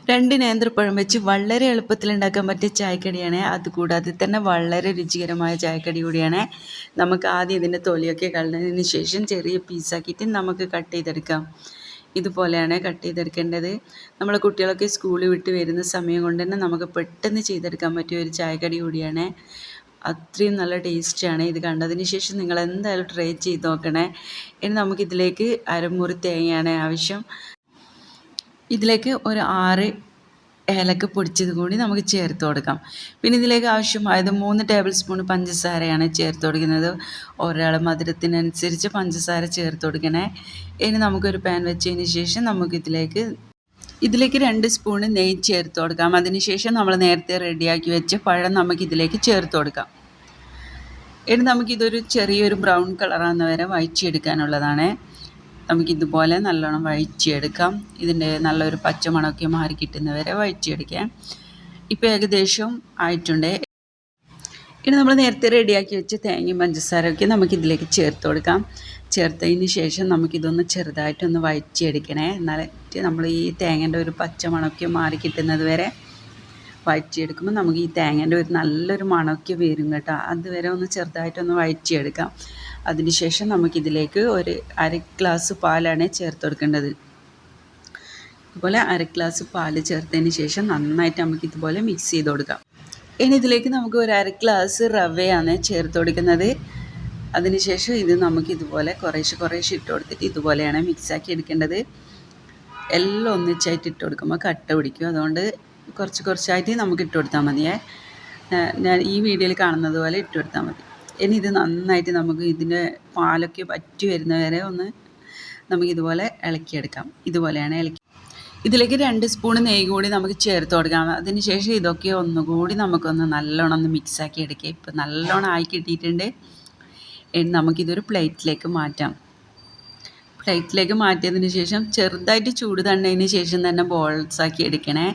2 നേന്ത്രപ്പഴം വെച്ച് വളരെ എളുപ്പത്തിൽ ഉണ്ടാക്കാൻ പറ്റിയ ചായക്കടിയാണ്. അതുകൂടാതെ തന്നെ വളരെ രുചികരമായ ചായക്കടി കൂടിയാണ്. നമുക്ക് ആദ്യം ഇതിൻ്റെ തൊലിയൊക്കെ കളഞ്ഞതിന് ശേഷം ചെറിയ പീസാക്കിയിട്ട് നമുക്ക് കട്ട് ചെയ്തെടുക്കാം. ഇതുപോലെയാണ് കട്ട് ചെയ്തെടുക്കേണ്ടത്. നമ്മൾ കുട്ടികളൊക്കെ സ്കൂളിൽ വിട്ട് വരുന്ന സമയം കൊണ്ട് തന്നെ നമുക്ക് പെട്ടെന്ന് ചെയ്തെടുക്കാൻ പറ്റിയ ഒരു ചായക്കടി കൂടിയാണ്. അത്രയും നല്ല ടേസ്റ്റാണ്. ഇത് കണ്ടതിന് ശേഷം നിങ്ങൾ എന്തായാലും ട്രൈ ചെയ്ത് നോക്കണേ. ഇനി നമുക്കിതിലേക്ക് അരമുറി തേങ്ങയാണ് ആവശ്യം. ഇതിലേക്ക് ഒരു 6 ഏലക്ക പൊടിച്ചത് കൂടി നമുക്ക് ചേർത്ത് കൊടുക്കാം. പിന്നെ ഇതിലേക്ക് ആവശ്യമായത് 3 ടേബിൾ സ്പൂൺ പഞ്ചസാരയാണ് ചേർത്ത് കൊടുക്കുന്നത്. ഒരാൾ മധുരത്തിനനുസരിച്ച് പഞ്ചസാര ചേർത്ത് കൊടുക്കണേ. ഇനി നമുക്കൊരു പാൻ വെച്ചതിന് ശേഷം ഇതിലേക്ക് 2 സ്പൂൺ നെയ്യ് ചേർത്ത് കൊടുക്കാം. അതിനുശേഷം നമ്മൾ നേരത്തെ റെഡിയാക്കി വെച്ച പഴം നമുക്കിതിലേക്ക് ചേർത്ത് കൊടുക്കാം. ഇനി നമുക്കിതൊരു ചെറിയൊരു ബ്രൗൺ കളറാകുന്ന വരെ വഴറ്റിയെടുക്കാനുള്ളതാണ്. നമുക്കിതുപോലെ നല്ലോണം വഴറ്റിയെടുക്കാം. ഇതിൻ്റെ നല്ലൊരു പച്ചമണമൊക്കെ മാറി കിട്ടുന്നവരെ വഴറ്റിയെടുക്കാം. ഇപ്പോൾ ഏകദേശം ആയിട്ടുണ്ട്. ഇനി നമ്മൾ നേരത്തെ റെഡിയാക്കി വെച്ച് തേങ്ങയും പഞ്ചസാരയൊക്കെ നമുക്കിതിലേക്ക് ചേർത്ത് കൊടുക്കാം. ചേർത്തതിന് ശേഷം നമുക്കിതൊന്ന് ചെറുതായിട്ടൊന്ന് വഴറ്റിയെടുക്കണേ. എന്നാലേ നമ്മൾ ഈ തേങ്ങേൻ്റെ ഒരു പച്ചമണമൊക്കെ മാറി കിട്ടുന്നത് വരെ വഴറ്റിയെടുക്കുമ്പോൾ നമുക്ക് ഈ തേങ്ങേൻ്റെ ഒരു നല്ലൊരു മണമൊക്കെ വരും കേട്ടോ. അതുവരെ ഒന്ന് ചെറുതായിട്ടൊന്ന് വഴറ്റിയെടുക്കാം. അതിനുശേഷം നമുക്കിതിലേക്ക് ഒരു 1/2 ഗ്ലാസ് പാലാണ് ചേർത്ത് കൊടുക്കേണ്ടത്. ഇതുപോലെ 1/2 ഗ്ലാസ് പാല് ചേർത്തതിന് ശേഷം നന്നായിട്ട് നമുക്കിതുപോലെ മിക്സ് ചെയ്ത് കൊടുക്കാം. ഇനി ഇതിലേക്ക് നമുക്ക് ഒരു 1/2 ഗ്ലാസ് റവയാണ് ചേർത്ത് കൊടുക്കുന്നത്. അതിനുശേഷം ഇത് നമുക്കിതുപോലെ കുറേശ്ശെ ഇട്ട് കൊടുത്തിട്ട് ഇതുപോലെയാണ് മിക്സാക്കി എടുക്കേണ്ടത്. എല്ലാം ഒന്നിച്ചായിട്ട് ഇട്ട് കൊടുക്കുമ്പോൾ കട്ട പിടിക്കും. അതുകൊണ്ട് കുറച്ചായിട്ട് നമുക്ക് ഇട്ട് കൊടുത്താൽ മതിയേ. ഞാൻ ഈ വീഡിയോയിൽ കാണുന്നത് പോലെ ഇട്ട് കൊടുത്താൽ മതി. ഇനി ഇത് നന്നായിട്ട് നമുക്ക് ഇതിൻ്റെ പാലൊക്കെ വറ്റി വരുന്നവരെ ഒന്ന് നമുക്കിതുപോലെ ഇളക്കിയെടുക്കാം. ഇതുപോലെയാണ് ഇതിലേക്ക് 2 സ്പൂൺ നെയ്യ് കൂടി നമുക്ക് ചേർത്ത് കൊടുക്കാം. അതിന് ശേഷം ഇതൊക്കെ ഒന്നുകൂടി നമുക്കൊന്ന് നല്ലോണം ഒന്ന് മിക്സാക്കി എടുക്കുക. ഇപ്പം നല്ലോണം ആയി കിട്ടിയിട്ടുണ്ട്. ഇനി നമുക്കിതൊരു പ്ലേറ്റിലേക്ക് മാറ്റാം. പ്ലേറ്റിലേക്ക് മാറ്റിയതിന് ശേഷം ചെറുതായിട്ട് ചൂട് തണുന്നതിന് ശേഷം തന്നെ ബോൾസാക്കി എടുക്കണേ.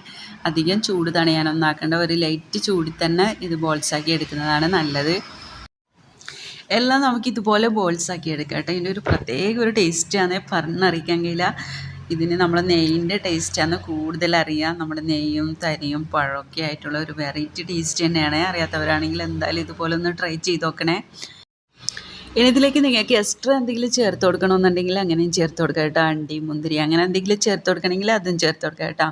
അധികം ചൂട് തണിയാനൊന്നും ആക്കേണ്ട. ഒരു ലൈറ്റ് ചൂടിൽ തന്നെ ഇത് ബോൾസാക്കി എടുക്കുന്നതാണ് നല്ലത്. എല്ലാം നമുക്കിതുപോലെ ബോൾസാക്കി എടുക്കാം കേട്ടോ. ഇതിൻ്റെ ഒരു പ്രത്യേക ഒരു ടേസ്റ്റാണ്, പറഞ്ഞറിയിക്കാൻ കഴിയില്ല. ഇതിന് നമ്മൾ നെയ്യിൻ്റെ ടേസ്റ്റാണ് കൂടുതൽ അറിയാം. നമ്മുടെ നെയ്യും തരിയും പഴമൊക്കെ ആയിട്ടുള്ള ഒരു വെറൈറ്റി ടേസ്റ്റ് തന്നെയാണ്. അറിയാത്തവരാണെങ്കിൽ എന്തായാലും ഇതുപോലെ ഒന്ന് ട്രൈ ചെയ്ത് നോക്കണേ. ഇനി ഇതിലേക്ക് നിങ്ങൾക്ക് എക്സ്ട്രാ എന്തെങ്കിലും ചേർത്ത് കൊടുക്കണമെന്നുണ്ടെങ്കിൽ അങ്ങനെയും ചേർത്ത് കൊടുക്കാം കേട്ടോ. അണ്ടി മുന്തിരി അങ്ങനെ എന്തെങ്കിലും ചേർത്ത് കൊടുക്കണമെങ്കിൽ അതും ചേർത്ത് കൊടുക്കാം കേട്ടോ.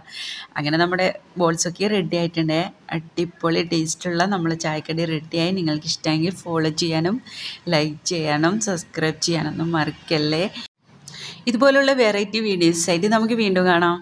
അങ്ങനെ നമ്മുടെ ബോൾസൊക്കെ റെഡി ആയിട്ടുണ്ട്. അടിപൊളി ടേസ്റ്റുള്ള നമ്മൾ ചായക്കടി റെഡിയായി. നിങ്ങൾക്ക് ഇഷ്ടമെങ്കിൽ ഫോളോ ചെയ്യാനും ലൈക്ക് ചെയ്യാനും സബ്സ്ക്രൈബ് ചെയ്യാനൊന്നും മറക്കല്ലേ. ഇതുപോലുള്ള വെറൈറ്റി വീഡിയോസായിട്ട് നമുക്ക് വീണ്ടും കാണാം.